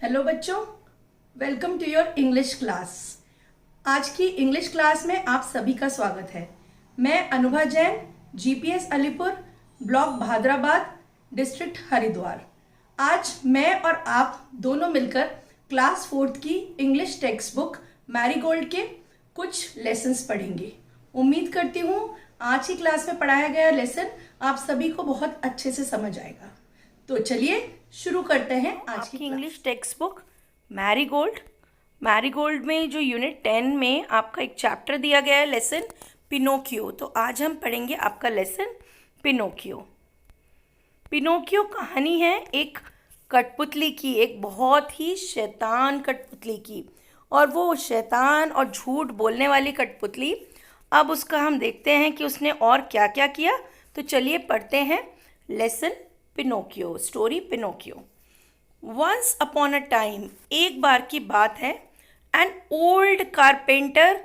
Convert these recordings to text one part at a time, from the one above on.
Hello बच्चों, welcome to your English class. आज की इंग्लिश क्लास में आप सभी का स्वागत है। मैं Anubha Jain, GPS Alipur, block Bhadrabad, district Haridwar. आज मैं और आप दोनों मिलकर क्लास 4th की इंग्लिश टेक्स्ट बुक मैरीगोल्ड के कुछ लेसन्स पढ़ेंगे। उम्मीद करती हूँ आज की क्लास में पढ़ाया गया लेसन आप सभी को बहुत अच्छे से समझ आएगा। तो चलिए शुरू करते हैं आज की English text book marigold. Marigold में जो यूनिट 10 में आपका एक चैप्टर दिया गया है लेसन पिनोकियो। तो आज हम पढ़ेंगे आपका लेसन पिनोकियो। पिनोकियो कहानी है एक कठपुतली की, एक बहुत ही शैतान कठपुतली की। और वो शैतान और झूठ बोलने वाली कठपुतली, अब उसका हम देखते हैं कि उसने और क्या क्या किया। तो चलिए पढ़ते हैं lesson Pinocchio, story Pinocchio. Once upon a time, एक बार की बात है, an old carpenter,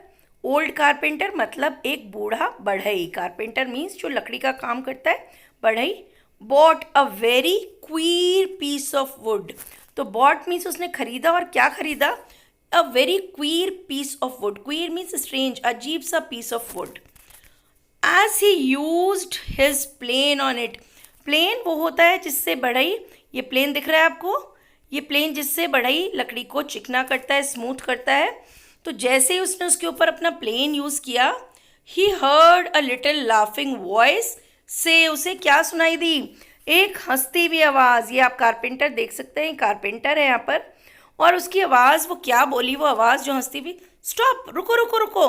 old carpenter मतलब एक बूढ़ा बढ़ई, कारपेंटर मीन्स जो लकड़ी का काम करता है, बढ़ई, bought a very queer piece of wood. तो बॉट मीन्स उसने खरीदा, और क्या खरीदा? A very queer piece of wood. Queer means strange, अजीब सा piece of wood. As he used his plane on it. Plane वो होता है जिससे बढ़ई, ये प्लेन दिख रहा है आपको, ये प्लेन जिससे बढ़ई लकड़ी को चिकना करता है, स्मूथ करता है। तो जैसे ही उसने उसके ऊपर अपना प्लेन यूज़ किया, he heard a little laughing voice से, उसे क्या सुनाई दी? एक हंसती हुई आवाज़। ये आप कारपेंटर देख सकते हैं, कारपेंटर है यहाँ पर। और उसकी आवाज़, वो क्या बोली वो आवाज़ जो हंसती हुई? स्टॉप, रुको रुको रुको,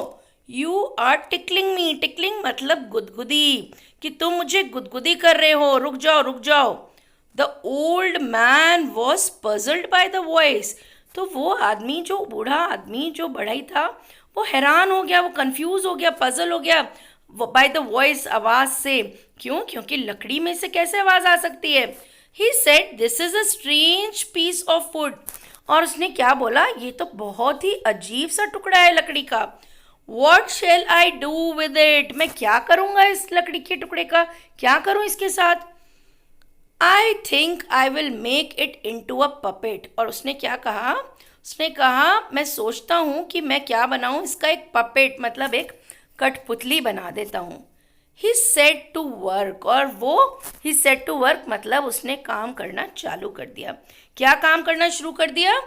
you are tickling me. Tickling मतलब गुदगुदी, कि तुम मुझे गुदगुदी कर रहे हो, रुक जाओ रुक जाओ। The old man was puzzled by the voice. तो वो आदमी, जो बूढ़ा आदमी जो बढ़ई था, वो हैरान हो गया, वो कंफ्यूज हो गया, पजल हो गया बाय द वॉइस, आवाज़ से। क्यों? क्योंकि लकड़ी में से कैसे आवाज़ आ सकती है? He said this is a strange piece of wood. और उसने क्या बोला? ये तो बहुत ही अजीब सा टुकड़ा है लकड़ी का। What shall I do with it. मैं क्या करूँगा इस लकड़ी के टुकड़े का, क्या करूँ इसके साथ? I think I will make it into a puppet. और उसने क्या कहा? उसने कहा, मैं सोचता हूँ कि मैं क्या बनाऊँ इसका, एक पपेट मतलब एक कठपुतली बना देता हूँ। ही सेट टू वर्क। और वो ही सेट टू वर्क मतलब उसने काम करना चालू कर दिया। क्या काम करना शुरू कर दिया?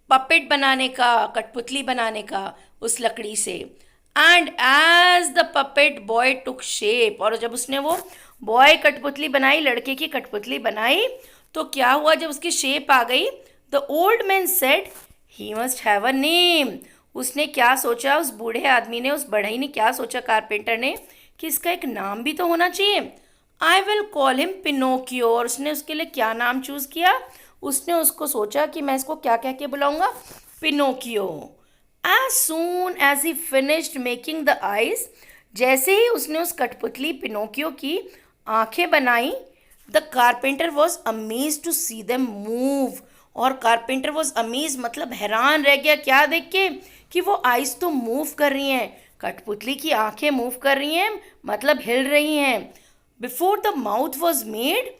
पपेट बनाने का, कठपुतली बनाने का उस लकड़ी से। And as the puppet boy took shape. और जब उसने वो बॉय कठपुतली बनाई, लड़के की कठपुतली बनाई, तो क्या हुआ? जब उसकी शेप आ गई, the old man said he must have a name. उसने क्या सोचा, उस बूढ़े आदमी ने, उस बढ़ई ने क्या सोचा, कारपेंटर ने, कि इसका एक नाम भी तो होना चाहिए। I will call him Pinocchio. और उसने उसके लिए क्या नाम चूज़ किया? उसने उसको सोचा कि मैं इसको क्या कह के बुलाऊंगा? Pinocchio. As soon as he finished making the eyes, जैसे ही उसने उस कठपुतली पिनोकियो की आंखें बनाई, the carpenter was amaze to see them move. और कारपेंटर वॉज अमेज मतलब हैरान रह गया, क्या देख के? कि वो आइज तो मूव कर रही हैं, कठपुतली की आंखें मूव कर रही हैं, मतलब हिल रही हैं। Before the mouth was made,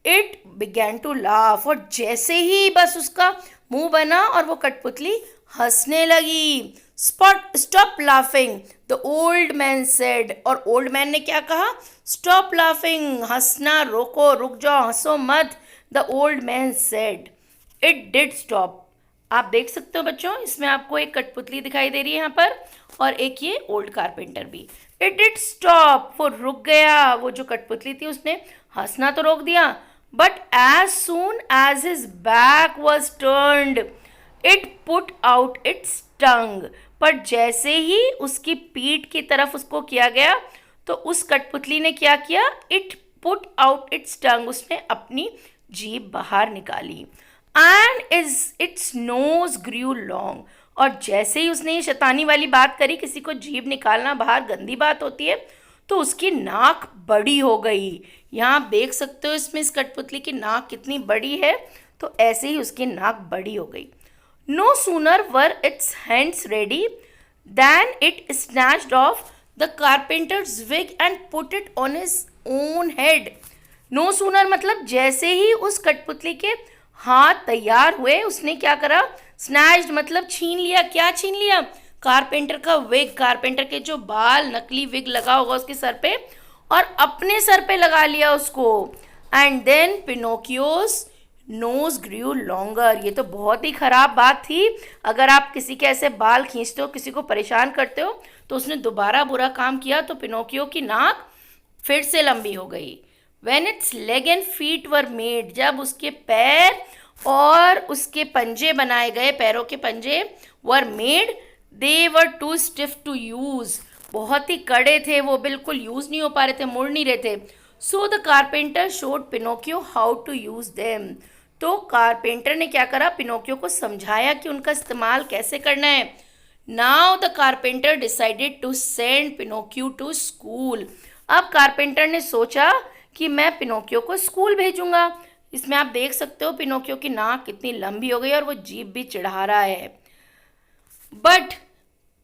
it began to laugh. और जैसे ही बस उसका मुंह बना और वो कठपुतली हंसने लगी। Stop laughing, the old man said. और ओल्ड मैन ने क्या कहा? स्टॉप लाफिंग, हंसना रोको, रुक जाओ, हंसो मत। The old man said. It did stop. आप देख सकते हो बच्चों, इसमें आपको एक कठपुतली दिखाई दे रही है यहाँ पर, और एक ये ओल्ड कारपेंटर भी। इट डिड स्टॉप, वो रुक गया। वो जो कठपुतली थी उसने हंसना तो रोक दिया, but as soon as his back was turned, it put out its tongue. पर जैसे ही उसकी पीठ की तरफ उसको किया गया, तो उस कठपुतली ने क्या किया? It put out its tongue, उसने अपनी जीभ बाहर निकाली। And its nose grew long. और जैसे ही उसने ये शैतानी वाली बात करी, किसी को जीभ निकालना बाहर गंदी बात होती है, तो उसकी नाक बड़ी हो गई। यहाँ आप देख सकते हो इसमें इस कठपुतली की नाक कितनी बड़ी है। तो ऐसे ही उसकी नाक बड़ी हो गई। No sooner were its hands ready than it snatched off the carpenter's wig and put it on his own head. No sooner मतलब जैसे ही उस कठपुतली के हाथ तैयार हुए, उसने क्या करा, स्नैच्ड मतलब छीन लिया। क्या छीन लिया? कारपेंटर का विग, कारपेंटर के जो बाल, नकली विग लगा होगा उसके सर पे, और अपने सर पे लगा लिया उसको। And then Pinocchio's nose grew longer. ये तो बहुत ही खराब बात थी। अगर आप किसी के ऐसे बाल खींचते हो, किसी को परेशान करते हो, तो उसने दोबारा बुरा काम किया तो पिनोकियो की नाक फिर से लंबी हो गई। When it's leg and feet were made, जब उसके पैर और उसके पंजे बनाए गए, पैरों के पंजे were made, they were too stiff to use, बहुत ही कड़े थे वो, बिल्कुल यूज नहीं हो पा रहे थे, मुड़ नहीं रहे थे। So the carpenter showed Pinocchio how to use them. तो कारपेंटर ने क्या करा, पिनोकियो को समझाया कि उनका इस्तेमाल कैसे करना है। Now the carpenter decided to send Pinocchio to school. अब कारपेंटर ने सोचा कि मैं पिनोकियो को स्कूल भेजूंगा। इसमें आप देख सकते हो पिनोकियो की नाक कितनी लंबी हो गई और वो जीभ भी चिढ़ा रहा है। बट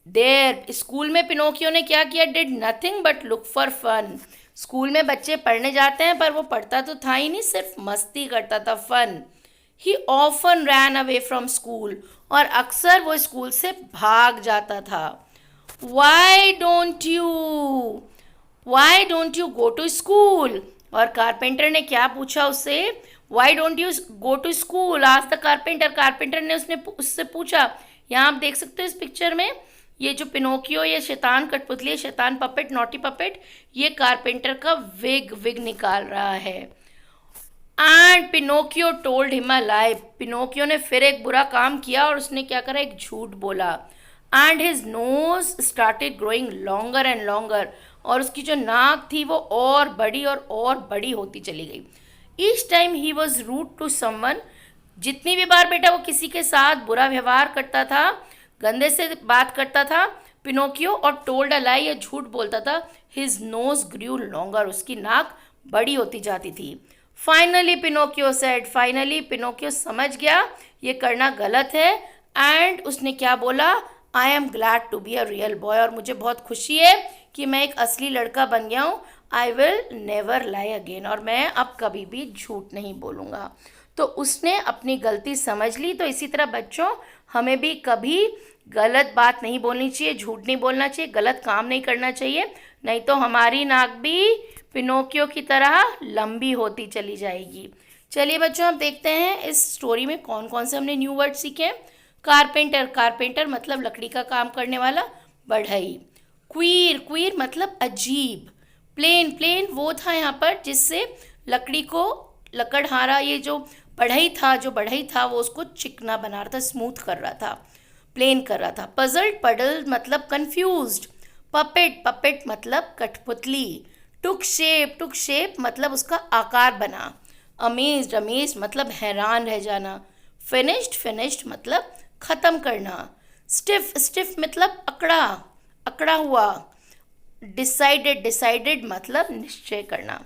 देर स्कूल में पिनोकियो ने क्या किया, did nothing but look for fun. School में बच्चे पढ़ने जाते हैं पर वो पढ़ता तो था ही नहीं, सिर्फ मस्ती करता था, fun. He often ran away from school, और अक्सर वो स्कूल से भाग जाता था। Why don't you go to school. और कारपेंटर ने क्या पूछा उससे, why don't you go to school, आज द कारपेंटर। कारपेंटर ने उससे पूछा। यहाँ आप देख सकते हो इस पिक्चर में, ये जो पिनोकियो, ये शैतान कठपुतली, शैतान पपेट, नॉटी पपेट, ये कारपेंटर का विग निकाल रहा है। And Pinocchio told him a lie. Pinocchio ने फिर एक बुरा काम किया और उसने क्या करा, एक झूठ बोला। And his nose started growing longer and longer, और उसकी जो नाक थी वो और बड़ी होती चली गई। Each time he was rude to someone, जितनी भी बार बेटा वो किसी के साथ बुरा व्यवहार करता था, गंदे से बात करता था पिनोकियो, और टोल्ड अ लाई, या झूठ बोलता था, हिज नोज ग्रू लॉन्गर, उसकी नाक बड़ी होती जाती थी। Finally Pinocchio said, finally Pinocchio समझ गया ये करना गलत है। एंड उसने क्या बोला, I am glad to be a real boy, और मुझे बहुत खुशी है कि मैं एक असली लड़का बन गया हूँ। I will never lie again, और मैं अब कभी भी झूठ नहीं बोलूँगा। तो उसने अपनी गलती समझ ली। तो इसी तरह बच्चों, हमें भी कभी गलत बात नहीं बोलनी चाहिए, झूठ नहीं बोलना चाहिए, गलत काम नहीं करना चाहिए, नहीं तो हमारी नाक भी पिनोकियो की तरह लंबी होती चली जाएगी। चलिए बच्चों, अब देखते हैं इस स्टोरी में कौन कौन से हमने न्यू वर्ड सीखे। कारपेंटर, कारपेंटर मतलब लकड़ी का काम करने वाला, बढ़ई। क्वीर, क्वीर मतलब अजीब। प्लेन, प्लेन वो था यहाँ पर जिससे लकड़ी को, लकड़हारा, ये जो बढ़ई था वो उसको चिकना बना रहा था, स्मूथ कर रहा था, प्लेन कर रहा था। पजल्ड, पडल मतलब कंफ्यूज्ड। पपेट, पपेट मतलब कठपुतली। टुक शेप मतलब उसका आकार बना। अमेज्ड, अमेज्ड मतलब हैरान रह जाना। फिनिश्ड, फिनिश्ड मतलब ख़त्म करना। स्टिफ, स्टिफ मतलब अकड़ा, अकड़ा हुआ। डिसाइडेड, डिसाइडेड मतलब निश्चय करना।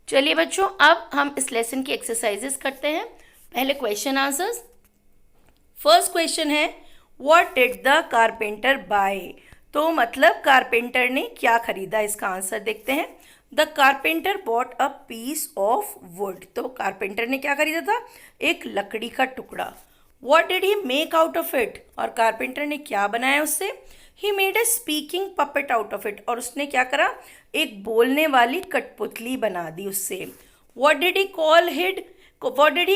चलिए बच्चों, अब हम इस लेसन की एक्सरसाइजेस करते हैं। पहले क्वेश्चन आंसर्स। फर्स्ट क्वेश्चन है, what did the carpenter buy. तो मतलब कारपेंटर ने क्या खरीदा, इसका आंसर देखते हैं। The carpenter bought a piece of wood. तो कारपेंटर ने क्या खरीदा था, एक लकड़ी का टुकड़ा। What did he make out of it, और कारपेंटर ने क्या बनाया उससे। He made a speaking puppet out of it, और उसने क्या करा, एक बोलने वाली कठपुतली बना दी उससे। What did he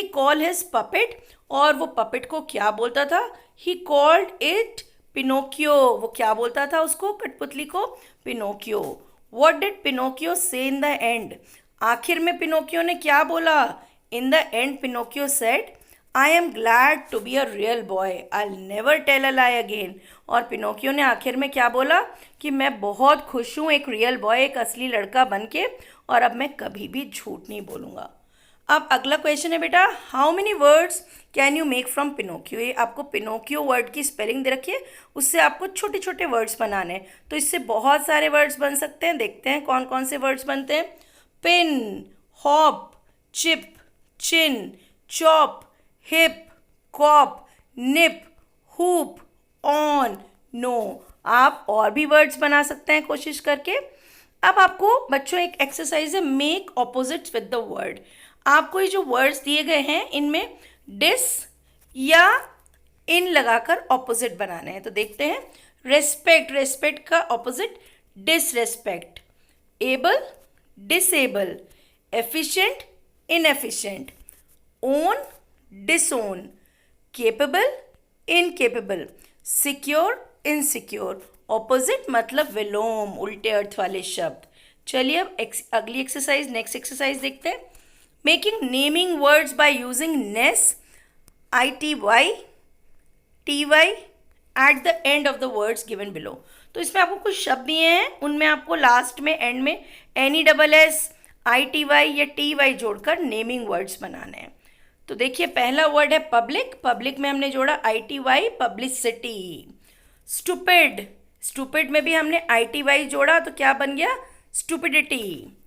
call his puppet, और वो पपेट को क्या बोलता था। ही कॉल्ड इट पिनोकियो, वो क्या बोलता था उसको, कठपुतली को, पिनोकियो। व्हाट डिड पिनोकियो से इन द एंड, आखिर में पिनोकियो ने क्या बोला। In the end Pinocchio said, I am glad to be a real boy, I never tell a lie again. और पिनोकियो ने आखिर में क्या बोला कि मैं बहुत खुश हूँ एक रियल बॉय, एक असली लड़का बन के, और अब मैं कभी भी झूठ नहीं बोलूँगा। अब अगला क्वेश्चन है बेटा, how many words can you make from Pinocchio. ये आपको पिनोकियो वर्ड की स्पेलिंग दे रखी है, उससे आपको छोटे छोटे वर्ड्स बनाने हैं। तो इससे बहुत सारे वर्ड्स बन सकते हैं, देखते हैं कौन कौन से वर्ड्स बनते हैं। Pin, hop, chip, chin, chop, hip, cop, nip, hoop, on, no. आप और भी वर्ड्स बना सकते हैं कोशिश करके। अब आपको बच्चों एक एक्सरसाइज है, make opposites with the word. आपको ये जो वर्ड्स दिए गए हैं इनमें डिस या इन लगाकर ऑपोजिट बनाना है। तो देखते हैं, रेस्पेक्ट, रेस्पेक्ट का opposite disrespect, able disable, efficient inefficient, own disown, capable incapable, secure insecure. Opposite मतलब विलोम, उल्टे अर्थ वाले शब्द। चलिए अब अगली एक्सरसाइज, नेक्स्ट एक्सरसाइज देखते हैं। Making naming words by using ness, ITY at the end of the words given below. तो इसमें आपको कुछ शब्द दिए हैं, उनमें आपको लास्ट में एंड में NESS, ITY या TY जोड़कर नेमिंग वर्ड्स बनाने हैं। तो देखिए, पहला वर्ड है पब्लिक, पब्लिक में हमने जोड़ा ITY, पब्लिसिटी। स्टूपिड, स्टूपिड में भी हमने ITY जोड़ा तो क्या बन गया, स्टूपिडिटी।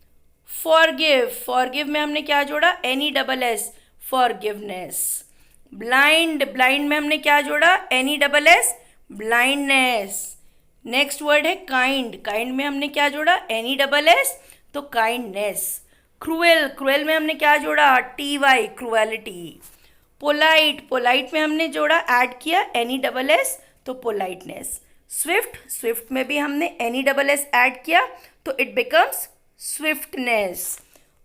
फॉरगिव, फॉरगिव में हमने क्या जोड़ा, NESS, फॉरगिवनेस। ब्लाइंड, ब्लाइंड में हमने क्या जोड़ा, NESS, ब्लाइंडनेस। नेक्स्ट वर्ड है काइंड, काइंड में हमने क्या जोड़ा, NESS, तो काइंडनेस। क्रूएल, क्रूएल में हमने क्या जोड़ा, TY, क्रूएलिटी। पोलाइट, पोलाइट में हमने जोड़ा, ऐड किया NESS, तो पोलाइटनेस। स्विफ्ट, स्विफ्ट में भी हमने NESS ऐड किया तो it becomes swiftness.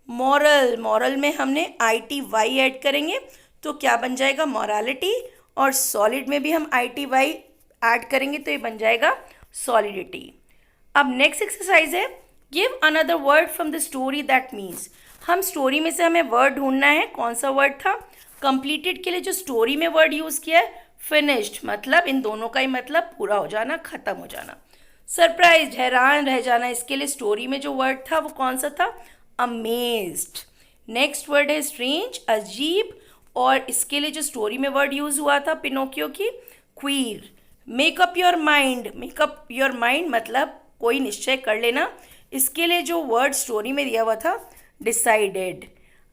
Moral, moral में हमने ITY ऐड करेंगे तो क्या बन जाएगा, मॉरालिटी। और सॉलिड में भी हम ITY ऐड करेंगे तो ये बन जाएगा सॉलिडिटी। अब नेक्स्ट एक्सरसाइज है, give another word from the story that means. हम स्टोरी में से हमें वर्ड ढूंढना है, कौन सा वर्ड था। कंप्लीटेड के लिए जो स्टोरी में वर्ड यूज़ किया है, फिनिश्ड, मतलब इन दोनों का ही मतलब पूरा हो जाना, खत्म हो जाना। सरप्राइज्ड, हैरान रह जाना, इसके लिए स्टोरी में जो वर्ड था वो कौन सा था, अमेज्ड। नेक्स्ट वर्ड है स्ट्रेंज, अजीब, और इसके लिए जो स्टोरी में वर्ड यूज हुआ था पिनोकियो की, queer. Make up your mind, make up your mind मतलब कोई निश्चय कर लेना, इसके लिए जो वर्ड स्टोरी में दिया हुआ था, डिसाइडेड।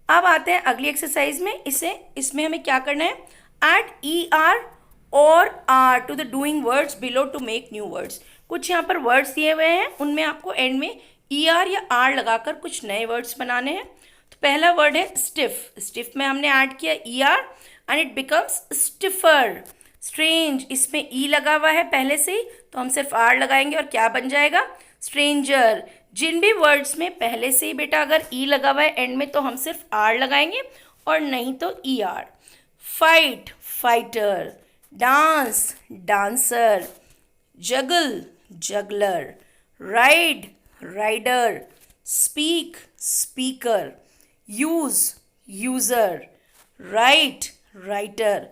अब आते हैं अगली एक्सरसाइज में, इसमें हमें क्या करना है, ऐड ER और R to the doing words below to make new words. कुछ यहाँ पर वर्ड्स दिए हुए हैं, उनमें आपको एंड में ER या R लगाकर कुछ नए वर्ड्स बनाने हैं। तो पहला वर्ड है स्टिफ, स्टिफ में हमने ऐड किया ER and it becomes stiffer. Strange, इसमें E लगा हुआ है पहले से ही तो हम सिर्फ R लगाएंगे और क्या बन जाएगा, स्ट्रेंजर। जिन भी वर्ड्स में पहले से ही बेटा अगर E लगा हुआ है एंड में तो हम सिर्फ R लगाएंगे और नहीं तो ER। Fight, fighter. Dance, dancer. Juggle, juggler. Ride, rider. Speak, speaker. Use, user. Write, writer.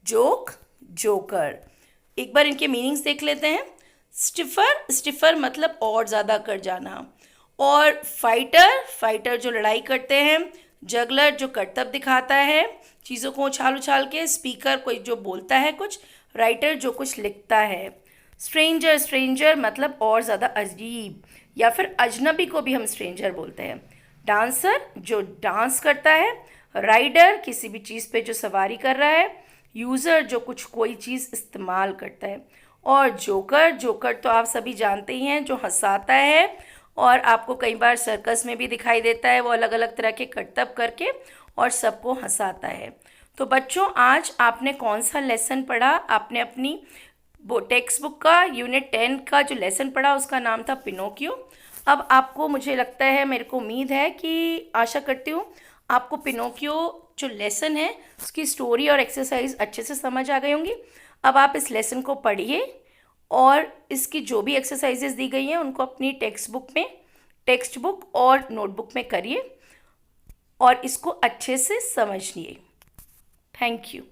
Joke, joker. एक बार इनके मीनिंग्स देख लेते हैं। स्टिफर, स्टिफर मतलब और ज़्यादा कर जाना, और फाइटर, फाइटर जो लड़ाई करते हैं। जगलर जो करतब दिखाता है, चीज़ों को उछाल उछाल के। स्पीकर कोई जो बोलता है कुछ। राइटर जो कुछ लिखता है। स्ट्रेंजर, स्ट्रेंजर मतलब और ज़्यादा अजीब या फिर अजनबी को भी हम स्ट्रेंजर बोलते हैं। डांसर जो डांस करता है। राइडर किसी भी चीज़ पे जो सवारी कर रहा है। यूज़र जो कुछ कोई चीज़ इस्तेमाल करता है। और जोकर, जोकर तो आप सभी जानते ही हैं, जो हंसाता है और आपको कई बार सर्कस में भी दिखाई देता है। वो अलग अलग तरह के करतब करके और सबको हंसाता है। तो बच्चों, आज आपने कौन सा लेसन पढ़ा, आपने अपनी वो टेक्स्ट बुक का यूनिट 10 का जो लेसन पढ़ा उसका नाम था पिनोकियो। अब आपको, मुझे लगता है, मेरे को उम्मीद है कि, आशा करती हूँ आपको पिनोकियो जो लेसन है उसकी स्टोरी और एक्सरसाइज अच्छे से समझ आ गई होंगी। अब आप इस लेसन को पढ़िए और इसकी जो भी एक्सरसाइजेज दी गई हैं उनको अपनी टेक्स्ट बुक और नोटबुक में करिए और इसको अच्छे से समझिए। Thank you.